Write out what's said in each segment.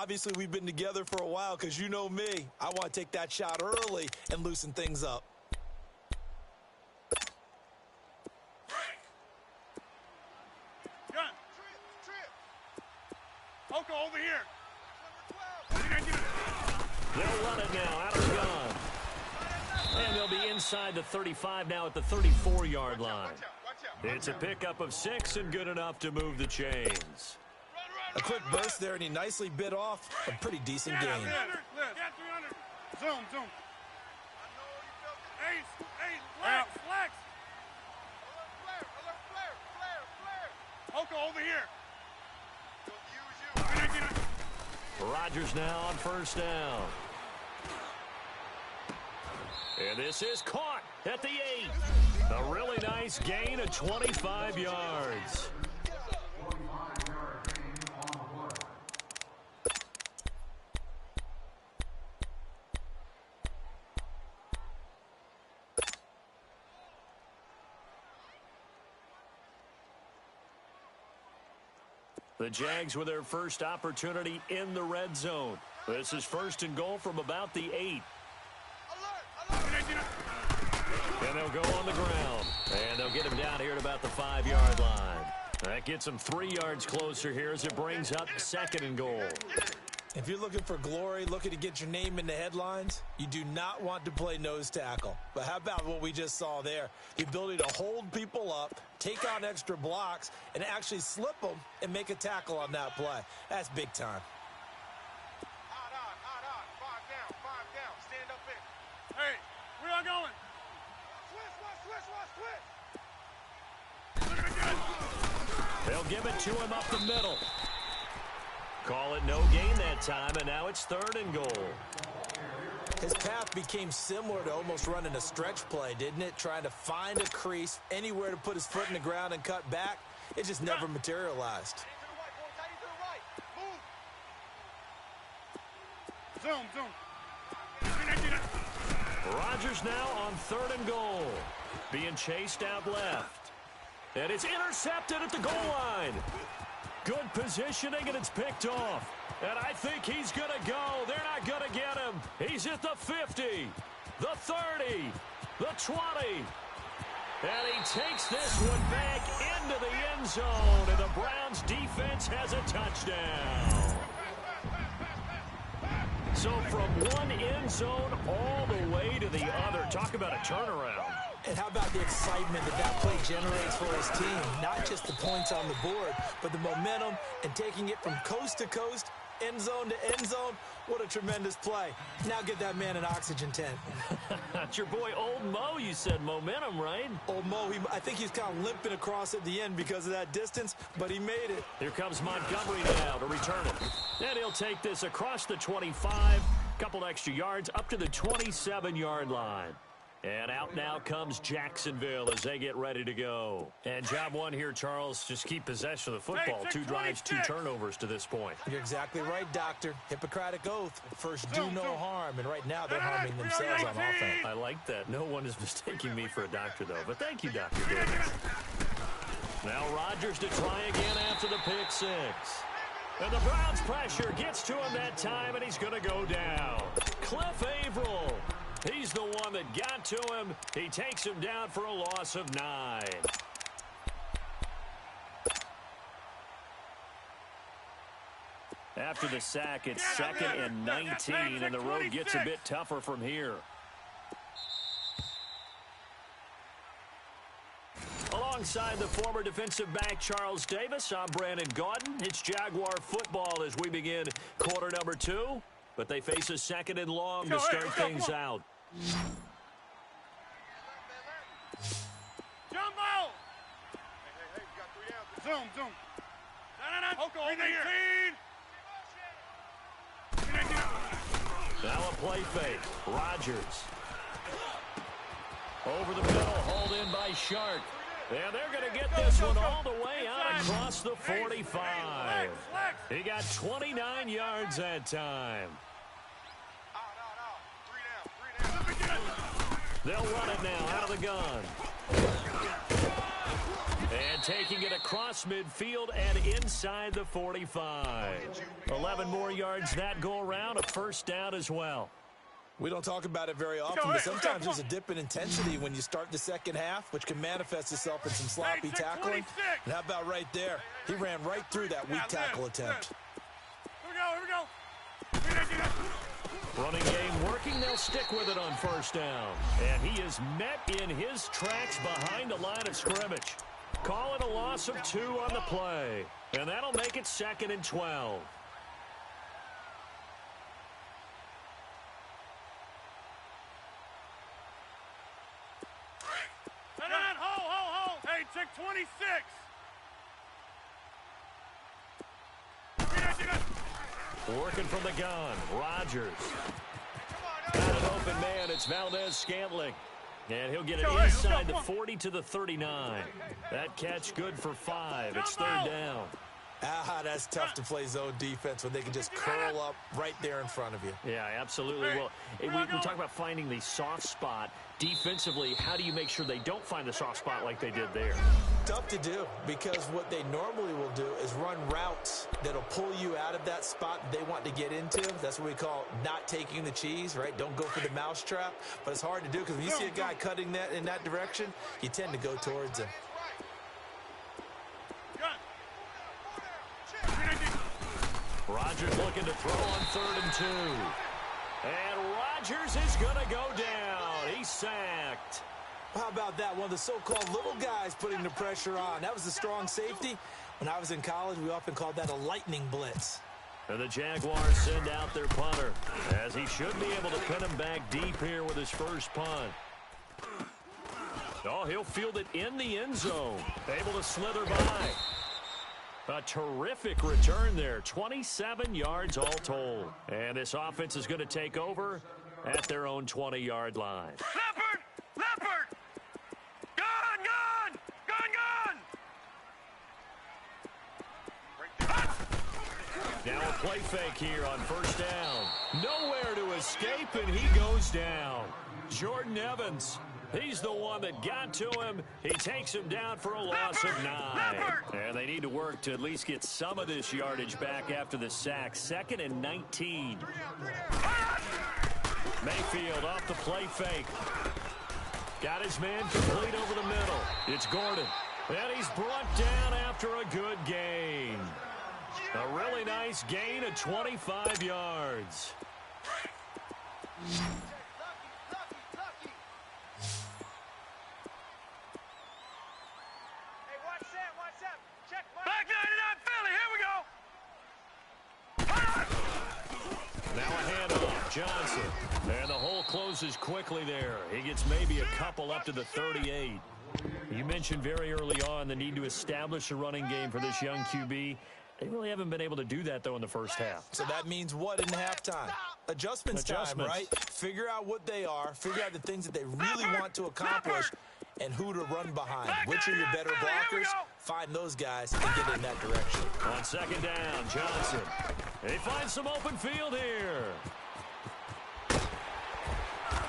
obviously we've been together for a while because you know me. I want to take that shot early and loosen things up. Gun. Oko, over here. They'll run it now out of the gun. And they'll be inside the 35 now at the 34-yard line. It's a pickup of 6 and good enough to move the chains. A quick burst there, and he nicely bit off a pretty decent gain. Zoom. Hey, flex. Oko, over here. Rodgers now on first down. And this is caught at the 8. A really nice gain of 25 yards. The Jags with their first opportunity in the red zone. This is first and goal from about the 8. And they'll go on the ground. And they'll get him down here at about the 5-yard line. That gets him 3 yards closer here as it brings up second and goal. If you're looking for glory, looking to get your name in the headlines, you do not want to play nose tackle. But how about what we just saw there? The ability to hold people up, take on extra blocks, and actually slip them and make a tackle on that play. That's big time. Five down. Stand up in. Hey, where y'all going? Switch. They'll give it to him up the middle. Call it no gain that time, and now it's third and goal. His path became similar to almost running a stretch play, didn't it? Trying to find a crease, anywhere to put his foot in the ground and cut back. It just never materialized. Zoom. Rodgers now on third and goal. Being chased out left. And it's intercepted at the goal line. Good positioning, and it's picked off. And I think he's going to go. They're not going to get him. He's at the 50, the 30, the 20. And he takes this one back into the end zone, and the Browns defense has a touchdown. So from one end zone all the way to the other. Talk about a turnaround. And how about the excitement that play generates for his team? Not just the points on the board, but the momentum and taking it from coast to coast, end zone to end zone. What a tremendous play. Now get that man an oxygen tent. That's your boy Old Mo, you said. Momentum, right? Old Mo, I think he's kind of limping across at the end because of that distance, but he made it. Here comes Montgomery now to return it. And he'll take this across the 25, couple extra yards up to the 27-yard line. And out now comes Jacksonville as they get ready to go. And job one here, Charles, just keep possession of the football. 2 drives, 2 turnovers to this point. You're exactly right, Doctor. Hippocratic oath. First, do no harm. And right now, they're harming themselves on offense. I like that. No one is mistaking me for a doctor, though. But thank you, Dr. Davis. Now Rodgers to try again after the pick 6. And the Browns pressure gets to him that time, and he's going to go down. Cliff Averill. He's the one that got to him. He takes him down for a loss of 9. After the sack, it's 2nd and 19, and the road gets a bit tougher from here. Alongside the former defensive back Charles Davis, I'm Brandon Gaudin. It's Jaguar football as we begin quarter number 2, but they face a 2nd and long to start things out. Jumbo! Hey, we got 3 downs. Zoom. No. Oko, over here. Now a play fake. Rodgers. Over the middle, hauled in by Shark. And they're going to get this one all the way out across the 45. He got 29 yards that time. They'll run it now out of the gun. And taking it across midfield and inside the 45. 11 more yards that go around, a first down as well. We don't talk about it very often, but sometimes there's a dip in intensity when you start the second half, which can manifest itself in some sloppy tackling. And how about right there? He ran right through that weak tackle attempt. Here we go. Running game working, they'll stick with it on first down. And he is met in his tracks behind the line of scrimmage. Call it a loss of 2 on the play. And that'll make it 2nd and 12. Hold. Hey, check 26. Working from the gun, Rodgers. Got an open man, it's Valdez-Scantling. And he'll get it inside the 40 to the 39. That catch good for 5. It's 3rd down. That's tough to play zone defense when they can just curl up right there in front of you. Yeah, absolutely. Well, we talk about finding the soft spot. Defensively, how do you make sure they don't find the soft spot like they did there? Tough to do, because what they normally will do is run routes that'll pull you out of that spot they want to get into. That's what we call not taking the cheese, right? Don't go for the mousetrap. But it's hard to do because when you see a guy cutting that in that direction, you tend to go towards him. Rodgers looking to throw on 3rd and 2. And Rodgers is going to go down. He's sacked. How about that? One of the so-called little guys putting the pressure on. That was the strong safety. When I was in college, we often called that a lightning blitz. And the Jaguars send out their punter, as he should be able to pin him back deep here with his first punt. Oh, he'll field it in the end zone. Able to slither by. A terrific return there. 27 yards all told. And this offense is going to take over at their own 20-yard line. Leopard! Gun! Now a play fake here on first down. Nowhere to escape, and he goes down. Jordan Evans. He's the one that got to him. He takes him down for a loss of 9. And they need to work to at least get some of this yardage back after the sack. 2nd and 19. Mayfield off the play fake. Got his man complete over the middle. It's Gordon. And he's brought down after a good gain. A really nice gain of 25 yards. Johnson. And the hole closes quickly there. He gets maybe a couple up to the 38. You mentioned very early on the need to establish a running game for this young QB. They really haven't been able to do that, though, in the first half. So that means what in halftime? Adjustments time, right? Figure out what they are. Figure out the things that they really want to accomplish and who to run behind. Which are your better blockers? Find those guys and get in that direction. On 2nd down, Johnson. They find some open field here.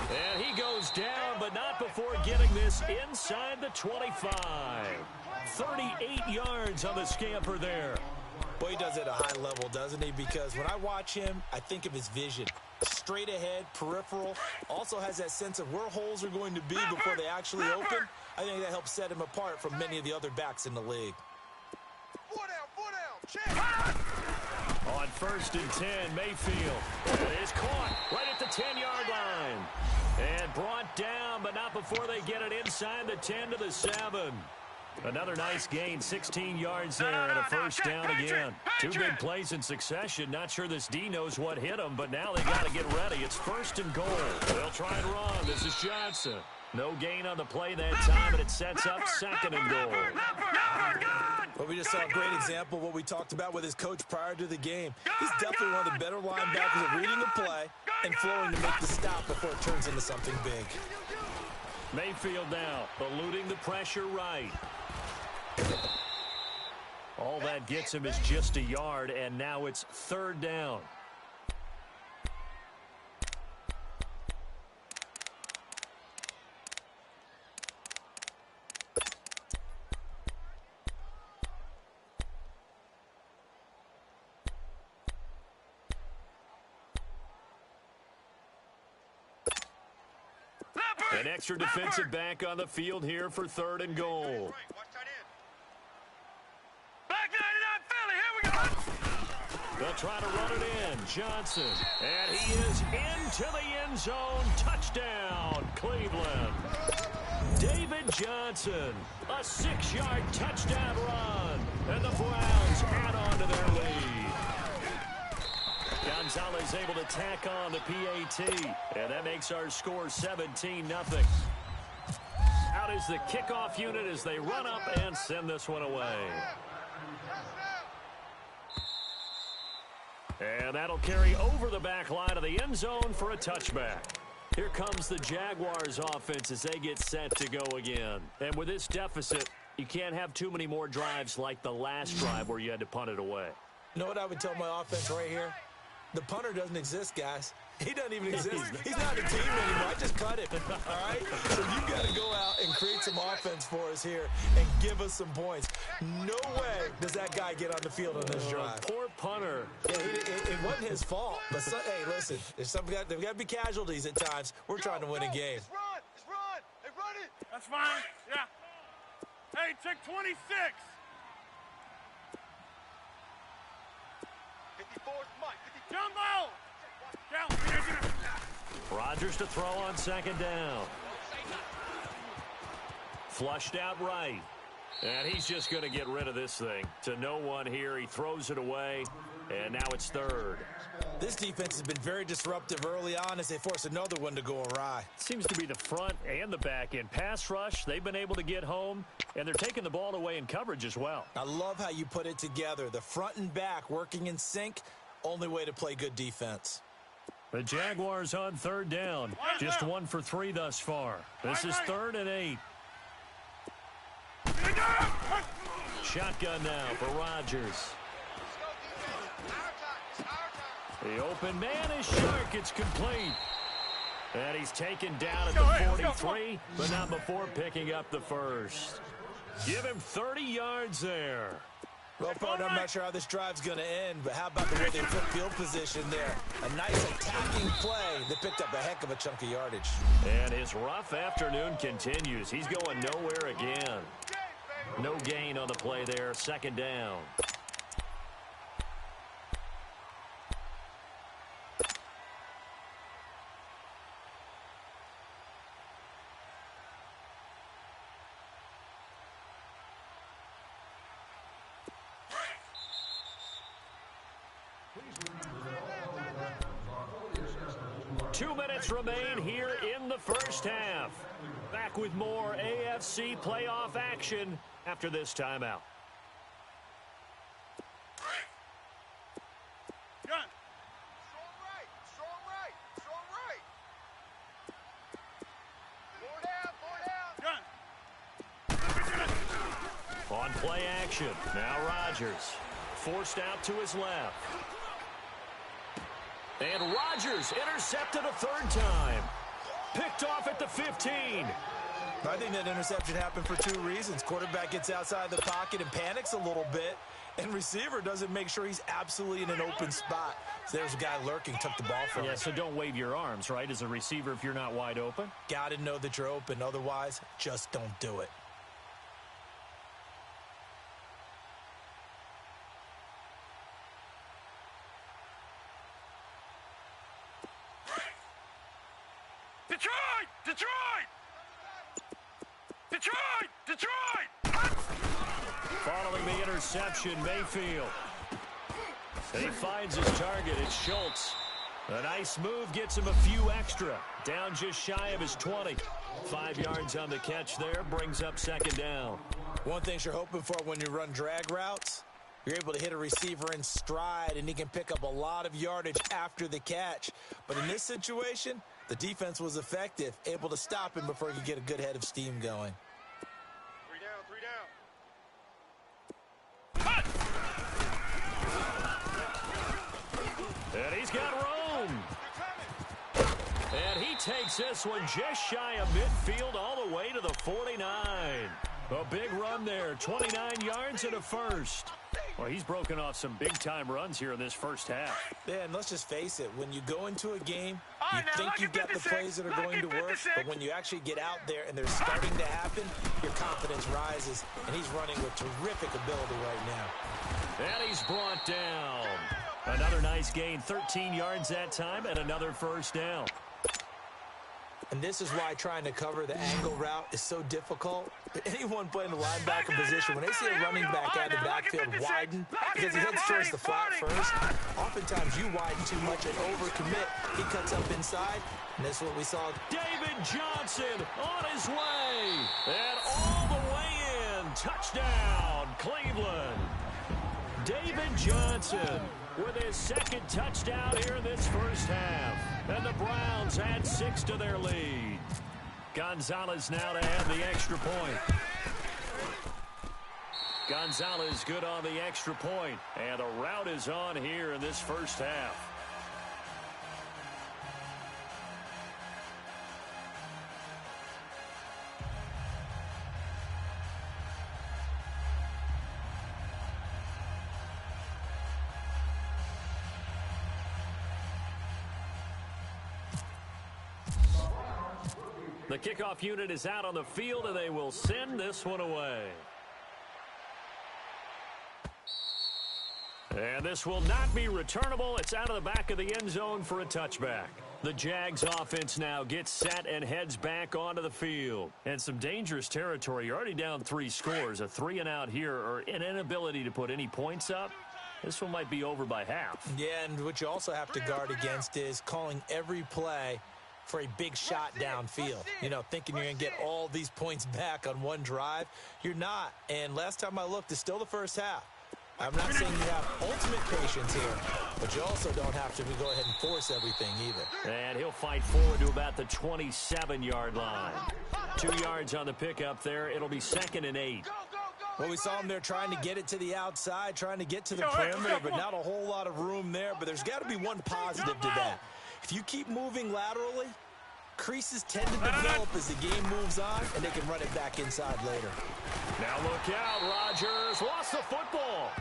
And he goes down, but not before getting this inside the 25. 38 yards on the scamper there. Boy, he does it at a high level, doesn't he? Because when I watch him, I think of his vision. Straight ahead, peripheral. Also has that sense of where holes are going to be before they actually open. I think that helps set him apart from many of the other backs in the league. Foot down, check. On 1st and 10, Mayfield. It is caught right at the 10-yard line. And brought down, but not before they get it inside the 10 to the 7. Another nice gain, 16 yards there, and a first down again. 2 big plays in succession. Not sure this D knows what hit him, but now they got to get ready. It's 1st and goal. They'll try and run. This is Johnson. No gain on the play that time, and it sets up 2nd and goal. Well, we just saw a great example of what we talked about with his coach prior to the game. He's definitely one of the better linebackers at reading the play and flowing to make the stop before it turns into something big. Mayfield now eluding the pressure right. All that gets him is just a yard, and now it's 3rd down. An extra defensive back on the field here for 3rd and goal. Back 99 Philly, here we go. They'll try to run it in. Johnson. And he is into the end zone. Touchdown, Cleveland. David Johnson, a 6-yard touchdown run. And the Browns add on to their lead. Gonzalez able to tack on the PAT. And that makes our score 17-0. Out is the kickoff unit as they run up and send this one away. And that'll carry over the back line of the end zone for a touchback. Here comes the Jaguars offense as they get set to go again. And with this deficit, you can't have too many more drives like the last drive where you had to punt it away. You know what I would tell my offense right here? The punter doesn't exist, guys. He doesn't even exist. He's not a team anymore. I just cut him. All right? So you got to go out and create some offense for us here and give us some points. No way does that guy get on the field on this drive. Poor punter. Yeah, it wasn't his fault. But, hey, listen, there's got to be casualties at times. We're trying to win a game. Let's run. Hey, run it. That's fine. Yeah. Hey, check 26. 54's Mike. Jumbo. Rodgers to throw on 2nd down. Flushed out right. And he's just going to get rid of this thing. To no one here. He throws it away. And now it's 3rd. This defense has been very disruptive early on as they force another one to go awry. Seems to be the front and the back end. Pass rush, they've been able to get home. And they're taking the ball away in coverage as well. I love how you put it together. The front and back working in sync. Only way to play good defense. The Jaguars on 3rd down. Just 1 for 3 thus far. This is 3rd and 8. Shotgun now for Rodgers. The open man is Shark. It's complete. And he's taken down at the 43, but not before picking up the first. Give him 30 yards there. Well, partner, I'm not sure how this drive's going to end, but how about the way they took field position there? A nice attacking play that picked up a heck of a chunk of yardage. And his rough afternoon continues. He's going nowhere again. No gain on the play there. 2nd down. Remain here in the first half. Back with more AFC playoff action after this timeout. Gun. Strong right. More down. Gun. On play action. Now Rodgers. Forced out to his left. And Rodgers intercepted a 3rd time. Picked off at the 15. I think that interception happened for 2 reasons. Quarterback gets outside the pocket and panics a little bit. And receiver doesn't make sure he's absolutely in an open spot. So there's a guy lurking, took the ball from him. Yeah, so don't wave your arms, right, as a receiver if you're not wide open. Got to know that you're open. Otherwise, just don't do it. Following the interception, Mayfield. And he finds his target. It's Schultz. A nice move gets him a few extra. Down just shy of his 20. 5 yards on the catch there. Brings up 2nd down. One thing you're hoping for when you run drag routes, you're able to hit a receiver in stride, and he can pick up a lot of yardage after the catch. But in this situation, the defense was effective, able to stop him before he could get a good head of steam going. 3 down. And he's got room. And he takes this one just shy of midfield all the way to the 49. A big run there, 29 yards and a first. Well, he's broken off some big-time runs here in this first half. Yeah, and let's just face it, when you go into a game You think you've got the plays that are going to work, but when you actually get out there and they're starting to happen, your confidence rises, and he's running with terrific ability right now. And he's brought down. Another nice gain, 13 yards that time, and another first down. And this is why trying to cover the angle route is so difficult. Anyone playing the linebacker position, when they see a running back out of the backfield widen, because he heads towards the flat first, oftentimes you widen too much and overcommit. He cuts up inside, and that's what we saw. David Johnson on his way, and all the way in. Touchdown, Cleveland. David Johnson with his second touchdown here in this first half. And the Browns add 6 to their lead. Gonzalez now to have the extra point. Gonzalez good on the extra point. And the route is on here in this first half. The kickoff unit is out on the field, and they will send this one away. And this will not be returnable. It's out of the back of the end zone for a touchback. The Jags offense now gets set and heads back onto the field. And some dangerous territory. You're already down 3 scores. A 3-and-out here, or an inability to put any points up. This one might be over by half. Yeah, and what you also have to guard against is calling every play for a big shot downfield. You know, thinking you're going to get all these points back on one drive. You're not. And last time I looked, it's still the first half. I'm not saying you have ultimate patience here, but you also don't have to go ahead and force everything either. And he'll fight forward to about the 27-yard line. 2 yards on the pickup there. It'll be 2nd and 8. Well, we saw him there trying to get it to the outside, trying to get to the perimeter, but not a whole lot of room there. But there's got to be one positive to that. If you keep moving laterally, creases tend to develop as the game moves on, and they can run it back inside later. Now look out, Rodgers lost the football.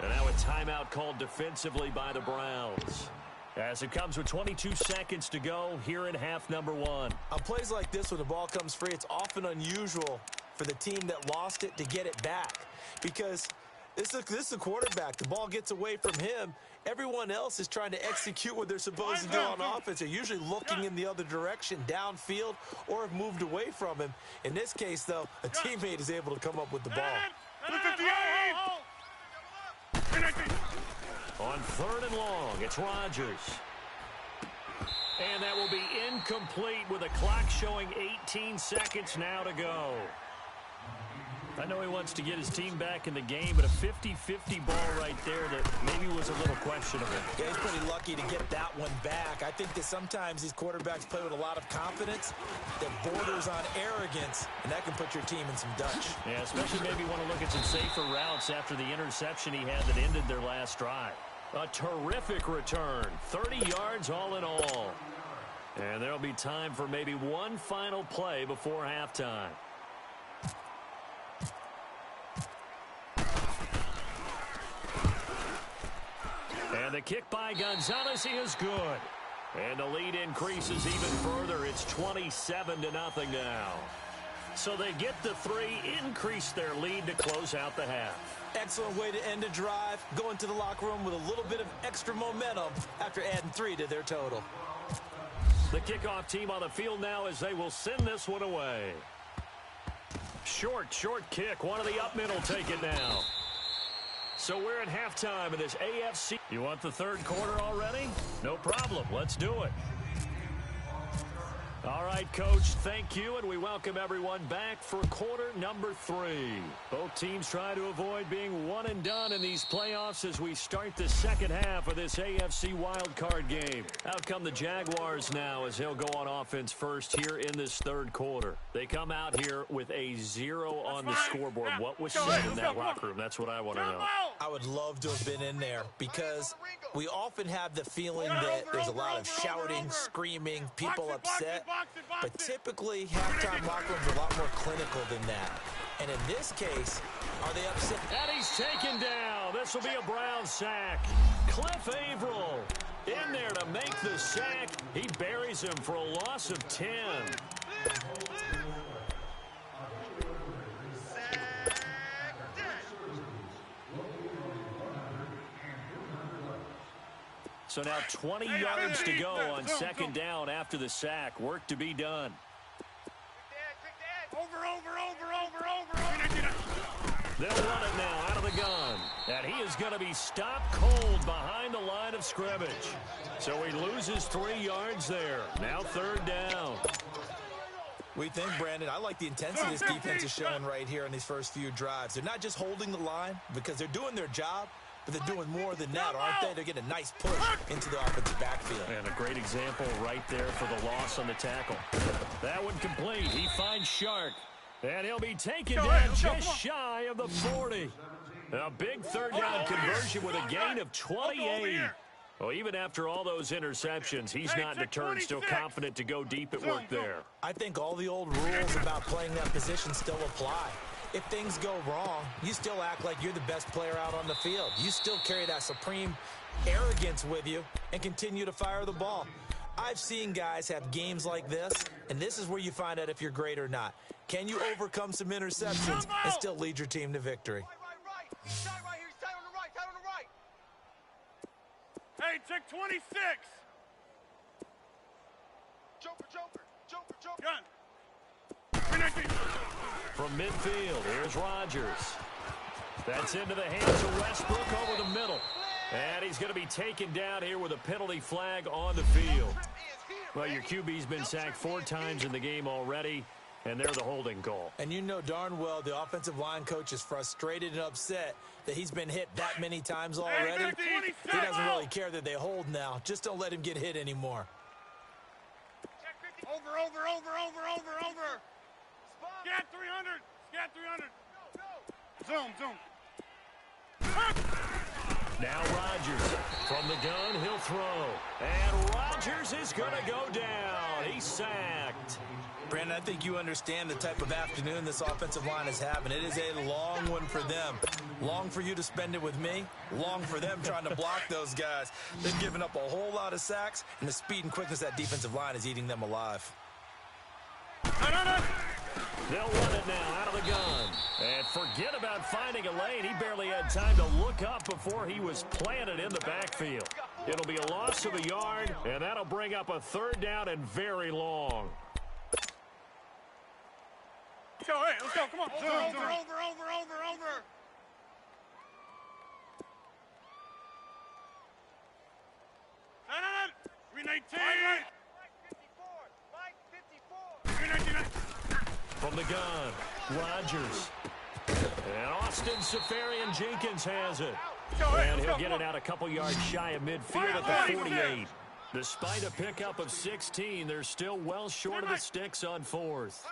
And now a timeout called defensively by the Browns. As it comes with 22 seconds to go here in half number 1. On plays like this, when the ball comes free, it's often unusual for the team that lost it to get it back. Because this is a quarterback. The ball gets away from him. Everyone else is trying to execute what they're supposed to do on offense. They're usually looking in the other direction, downfield, or have moved away from him. In this case, though, a teammate is able to come up with the ball. On 3rd and long, it's Rodgers. And that will be incomplete with a clock showing 18 seconds now to go. I know he wants to get his team back in the game, but a 50-50 ball right there that maybe was a little questionable. Yeah, he's pretty lucky to get that one back. I think that sometimes these quarterbacks play with a lot of confidence that borders on arrogance, and that can put your team in some Dutch. Yeah, especially maybe want to look at some safer routes after the interception he had that ended their last drive. A terrific return, 30 yards all in all. And there'll be time for maybe one final play before halftime. And the kick by Gonzalez is good. And the lead increases even further. It's 27-0 now. So they get the 3, increase their lead to close out the half. Excellent way to end a drive. Go into the locker room with a little bit of extra momentum after adding 3 to their total. The kickoff team on the field now as they will send this one away. Short kick. One of the up men will take it now. So we're at halftime in this AFC. You want the 3rd quarter already? No problem. Let's do it. All right, Coach, thank you, and we welcome everyone back for quarter number 3. Both teams try to avoid being one and done in these playoffs as we start the second half of this AFC wildcard game. Out come the Jaguars now as they'll go on offense first here in this 3rd quarter. They come out here with a 0 on the scoreboard. What was said in that locker room? That's what I want to know. I would love to have been in there because we often have the feeling that there's a lot of shouting, screaming, people upset. But typically, halftime locker rooms are a lot more clinical than that. And in this case, are they upset? And he's taken down. This will be a Brown sack. Cliff Averill in there to make the sack. He buries him for a loss of 10. So now 20 yards to go on second down after the sack. Work to be done. They'll run it now out of the gun. And he is going to be stopped cold behind the line of scrimmage. So he loses 3 yards there. Now third down. We think, Brandon, I like the intensity this defense is showing right here in these first few drives. They're not just holding the line because they're doing their job, but they're doing more than that, aren't they? They're getting a nice push into the offensive backfield. And a great example right there for the loss on the tackle. That one complete. He finds Shark. And he'll be taken down just shy of the 40. A big third down conversion with a gain of 28. Well, even after all those interceptions, he's not deterred, still confident to go deep at work there. I think all the old rules about playing that position still apply. If things go wrong, you still act like you're the best player out on the field. You still carry that supreme arrogance with you and continue to fire the ball. I've seen guys have games like this, and this is where you find out if you're great or not. Can you overcome some interceptions and still lead your team to victory? Right. He's tight right here. He's tight on the right. Hey, check 26. Joker. Gun. From midfield, here's Rodgers. That's into the hands of Westbrook over the middle. And he's going to be taken down here with a penalty flag on the field. Well, your QB's been sacked 4 times in the game already, and they're the holding call. And you know darn well the offensive line coach is frustrated and upset that he's been hit that many times already. He doesn't really care that they hold now. Just don't let him get hit anymore. Over. Scat 300. Zoom. Now Rodgers from the gun, he'll throw. And Rodgers is going to go down. He's sacked. Brandon, I think you understand the type of afternoon this offensive line is having. It is a long one for them. Long for you to spend it with me. Long for them trying to block those guys. They've given up a whole lot of sacks, and the speed and quickness of that defensive line is eating them alive. They'll run it now out of the gun. And forget about finding a lane. He barely had time to look up before he was planted in the backfield. It'll be a loss of a yard, and that'll bring up a third down and very long. Let's go. Come on. Over. No. 319. Mike 54. 319. From the gun, Rodgers. And Austin Safarian-Jenkins has it. And he'll get it out a couple yards shy of midfield at the 48. Despite a pickup of 16, they're still well short of the sticks on 4th.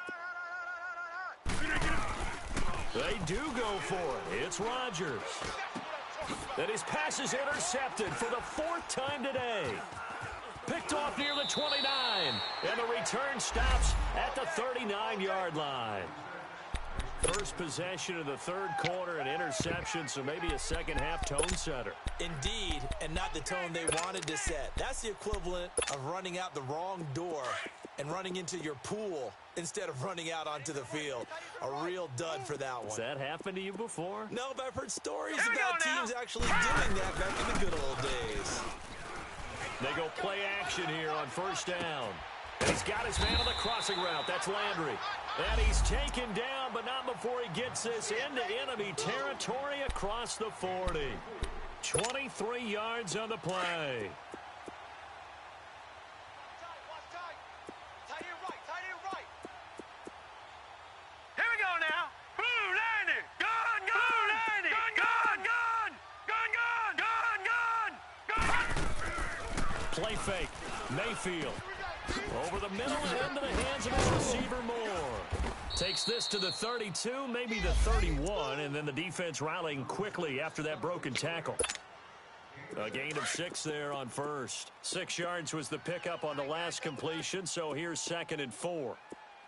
They do go for it. It's Rodgers. And his pass is intercepted for the 4th time today. Picked off near the 29. And the return stops at the 39-yard line. First possession of the third quarter, an interception, so maybe a second-half tone setter. Indeed, and not the tone they wanted to set. That's the equivalent of running out the wrong door and running into your pool instead of running out onto the field. A real dud for that one. Has that happened to you before? No, but I've heard stories about teams actually doing that back in the good old days. They go play action here on first down. And he's got his man on the crossing route. That's Landry. And he's taken down, but not before he gets this into enemy territory across the 40. 23 yards on the play. Tight end right. Here we go now. Blue Landry. Gun. Play fake. Mayfield. Over the middle and into the hands of his receiver Moore. Takes this to the 32, maybe the 31, and then the defense rallying quickly after that broken tackle. A gain of 6 there on first. 6 yards was the pickup on the last completion, so here's 2nd and 4.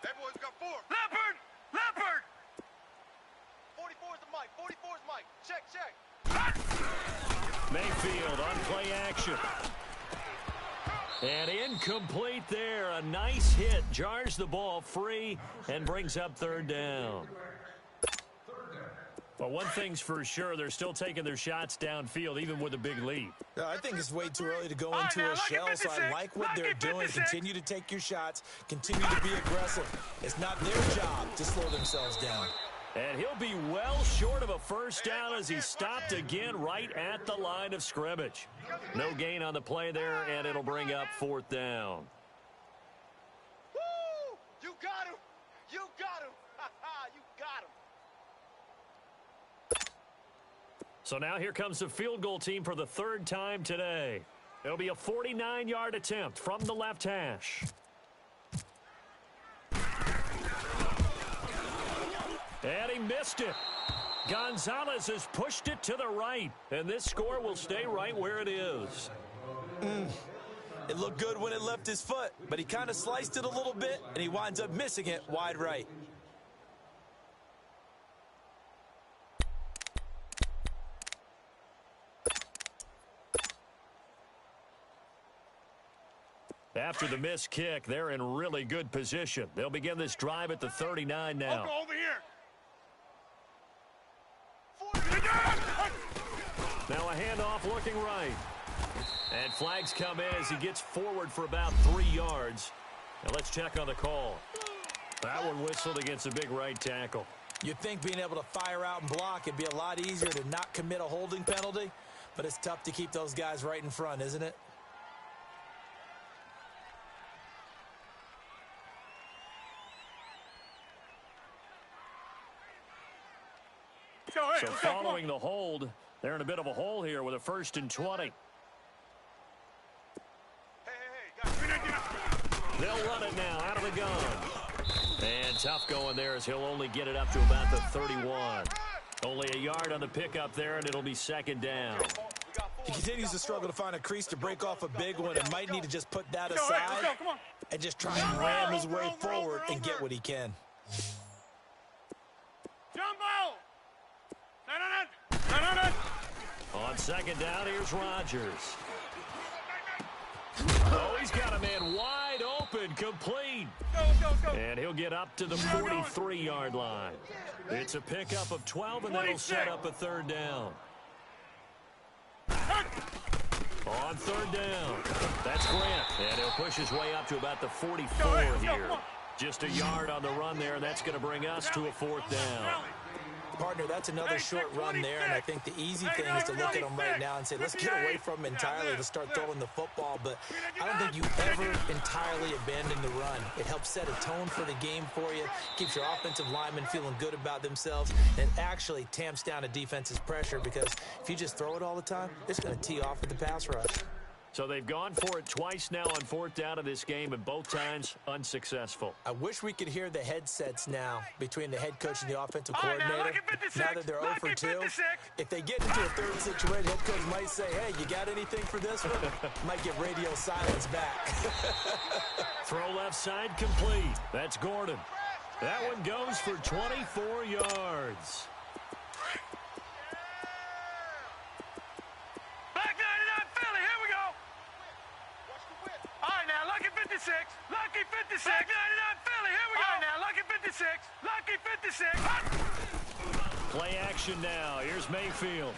That boy's got 4. Leopard! 44's the Mike. Check. Mayfield on play action. And incomplete there. A nice hit. Jars the ball free and brings up third down. Well, one thing's for sure, they're still taking their shots downfield, even with a big lead. I think it's way too early to go into a shell, so I like what they're doing. Continue to take your shots. Continue to be aggressive. It's not their job to slow themselves down. And he'll be well short of a first down as he stopped again right at the line of scrimmage. No gain on the play there, and it'll bring up fourth down. Woo! You got him! You got him! You got him! So now here comes the field goal team for the third time today. It'll be a 49-yard attempt from the left hash. And he missed it. Gonzalez has pushed it to the right, and this score will stay right where it is. It looked good when it left his foot, but he kind of sliced it a little bit, and he winds up missing it wide right. After the missed kick, they're in really good position. They'll begin this drive at the 39 now. Go over here. Now a handoff looking right. And flags come in as he gets forward for about 3 yards. Now let's check on the call. That one whistled against a big right tackle. You'd think being able to fire out and block, it'd be a lot easier to not commit a holding penalty, but it's tough to keep those guys right in front, isn't it? So following the hold, they're in a bit of a hole here with a 1st and 20. They'll run it now out of the gun. And tough going there as he'll only get it up to about the 31. Only a yard on the pickup there, and it'll be 2nd down. He continues to struggle to find a crease to break off a big one and might need to just put that aside and just try and ram his way forward and get what he can. Jumbo! On 2nd down, here's Rodgers. Oh, he's got a man wide open, complete. Go. And he'll get up to the 43-yard line. It's a pickup of 12, and that'll set up a 3rd down. On 3rd down, that's Grant. And he'll push his way up to about the 44 here. Just a yard on the run there, and that's going to bring us to a 4th down. Partner, that's another short run there, and I think the easy thing is to look at him right now and say, let's get away from him entirely. Let's start throwing the football, but I don't think you ever entirely abandon the run. It helps set a tone for the game for you, keeps your offensive linemen feeling good about themselves, and actually tamps down a defense's pressure because if you just throw it all the time, it's going to tee off with the pass rush. So they've gone for it twice now on 4th down of this game, and both times unsuccessful. I wish we could hear the headsets now between the head coach and the offensive coordinator. Now that they're 0 for 2, if they get into a 3rd situation, head coach might say, hey, you got anything for this one? Might get radio silence back. Throw left side complete. That's Gordon. That one goes for 24 yards. Lucky 56. Back 99 Philly. Here we go. All right, now, lucky 56. Lucky 56. Play action now. Here's Mayfield.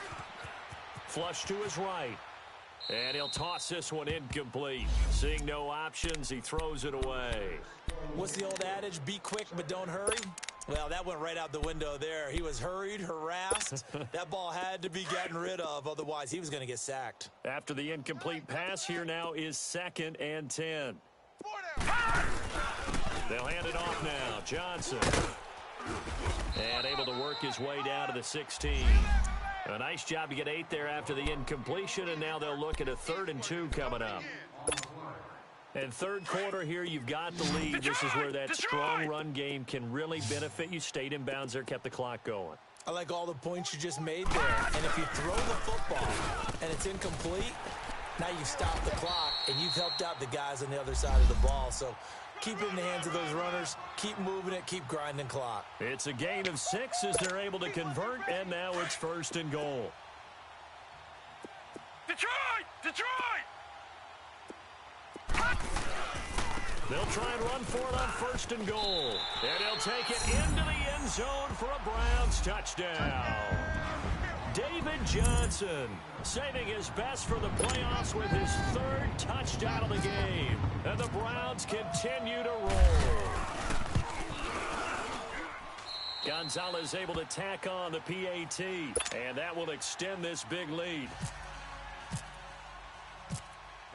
Flush to his right. And he'll toss this one incomplete. Seeing no options, he throws it away. What's the old adage? Be quick, but don't hurry. Well, that went right out the window there. He was hurried, harassed. That ball had to be gotten rid of, otherwise he was going to get sacked. After the incomplete pass, here now is 2nd and 10. They'll hand it off now. Johnson. And able to work his way down to the 16. A nice job to get 8 there after the incompletion, and now they'll look at a 3rd and 2 coming up. And 3rd quarter here, you've got the lead. This is where that strong run game can really benefit you. Stayed in bounds there, kept the clock going. I like all the points you just made there. And if you throw the football and it's incomplete, now you've stopped the clock and you've helped out the guys on the other side of the ball. So keep it in the hands of those runners. Keep moving it. Keep grinding clock. It's a gain of 6 as they're able to convert, and now it's 1st and goal. Detroit! They'll try and run for it on 1st and goal. And he'll take it into the end zone for a Browns touchdown. David Johnson saving his best for the playoffs with his 3rd touchdown of the game. And the Browns continue to roll. Gonzalez able to tack on the PAT. And that will extend this big lead.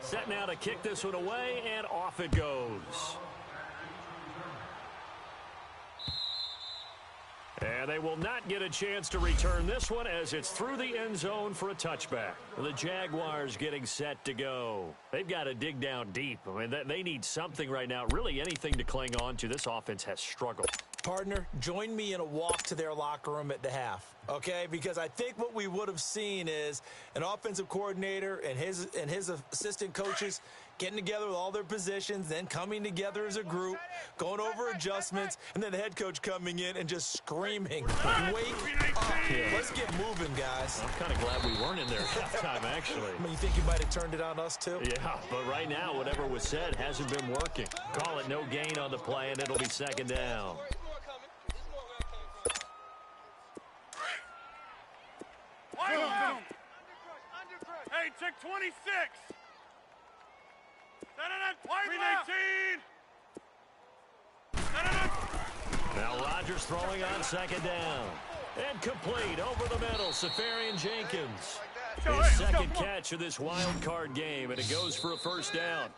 Set now to kick this one away, and off it goes. And they will not get a chance to return this one as it's through the end zone for a touchback. The Jaguars getting set to go. They've got to dig down deep. I mean, they need something right now, really anything to cling on to. This offense has struggled. Partner, join me in a walk to their locker room at the half, okay? Because I think what we would have seen is an offensive coordinator and his assistant coaches getting together with all their positions, then coming together as a group, going over adjustments, and then the head coach coming in and just screaming, wake up. Yeah. Let's get moving, guys. I'm kind of glad we weren't in there at halftime, actually. I mean, you think you might have turned it on us, too? Yeah, but right now, whatever was said hasn't been working. Call it no gain on the play, and it'll be 2nd down. Hey, check 26. Green 18. Now Rodgers throwing on 2nd down. And complete over the middle. Safarian Jenkins. His 2nd catch of this wild card game, and it goes for a 1st down.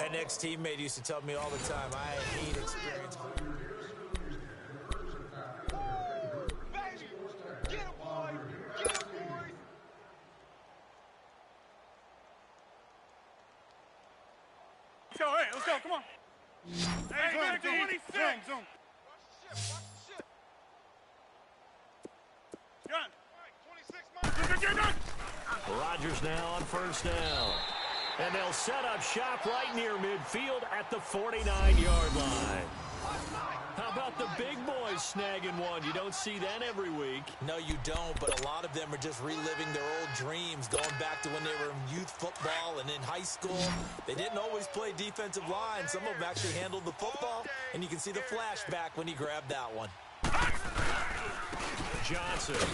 An ex-teammate used to tell me all the time, I hate experience. Hey, let's go, come on. Hey, 26. Zone. Rodgers now on 1st down. And they'll set up shop right near midfield at the 49-yard line. How about the big boys snagging one? You don't see that every week. No, you don't, but a lot of them are just reliving their old dreams, going back to when they were in youth football and in high school. They didn't always play defensive line. Some of them actually handled the football, and you can see the flashback when he grabbed that one. Johnson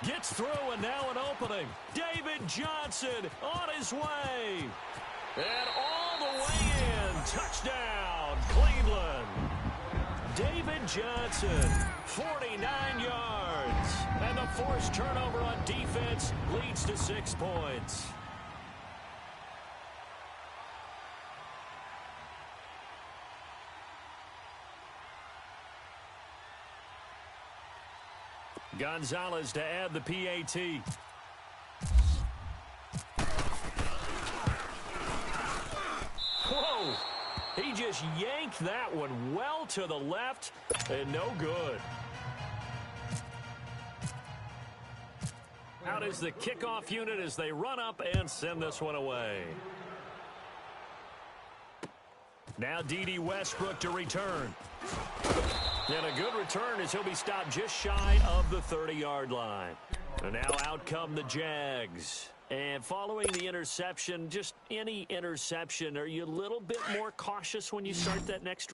gets through, and now an opening. David Johnson on his way. And all the way in. Touchdown, Cleveland. David Johnson, 49 yards. And the forced turnover on defense leads to 6 points. Gonzalez to add the PAT. Whoa! He just yanked that one well to the left, and no good. Out is the kickoff unit as they run up and send this one away. Now D.D. Westbrook to return. And a good return as he'll be stopped just shy of the 30-yard line. And now out come the Jags. And following the interception, just any interception, are you a little bit more cautious when you start that next